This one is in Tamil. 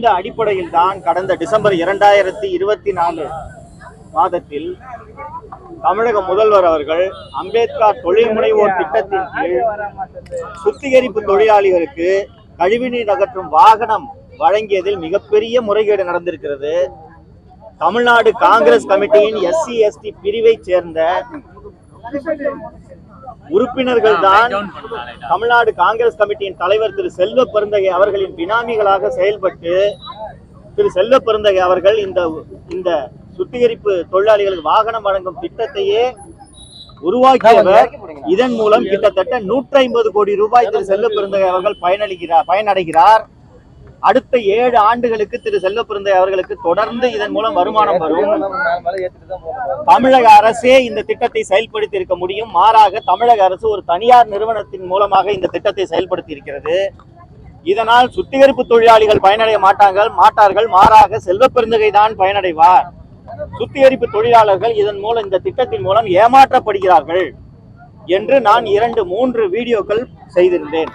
இந்த அடிப்படையில் தான் கடந்த டிசம்பர் 2024 மாதத்தில் தமிழக முதல்வர் அவர்கள் அம்பேத்கர் தொழில் முனைவோர் திட்டத்தின் கீழ் சுத்திகரிப்பு தொழிலாளிகளுக்கு கழிவுநீர் அகற்றும் வாகனம் வழங்கியதில் மிகப்பெரிய முறைகேடு நடந்திருக்கிறது. தமிழ்நாடு காங்கிரஸ் கமிட்டியின் SC/ST பிரிவை சேர்ந்த உறுப்பினர்கள் தான் தமிழ்நாடு காங்கிரஸ் கமிட்டியின் தலைவர் திரு செல்வ பெருந்தகை அவர்களின் பினாமிகளாக செயல்பட்டு திரு செல்வ பெருந்தகை அவர்கள் இந்த சுத்திகரிப்பு தொழிலாளிகளுக்கு வாகனம் வழங்கும் திட்டத்தையே உருவாக்கியவர். இதன் மூலம் கிட்டத்தட்ட 150 கோடி ரூபாய் திரு செல்வ பெருந்தகை அவர்கள் பயனடைகிறார். அடுத்த 7 ஆண்டுகளுக்கு திரு செல்வ பெருந்தகை அவர்களுக்கு தொடர்ந்து இதன் மூலம் வருமானம் வரும். தமிழக அரசே இந்த திட்டத்தை செயல்படுத்தி இருக்க முடியும். மாறாக தமிழக அரசு ஒரு தனியார் நிறுவனத்தின் மூலமாக இந்த திட்டத்தை செயல்படுத்தி இருக்கிறது. இதனால் சுத்திகரிப்பு தொழிலாளிகள் பயனடைய மாட்டார்கள். மாறாக செல்வ பெருந்தகை தான் பயனடைவார். சுத்திகரிப்பு தொழிலாளர்கள் இந்த திட்டத்தின் மூலம் ஏமாற்றப்படுகிறார்கள் என்று நான் 2-3 வீடியோக்கள் செய்திருந்தேன்.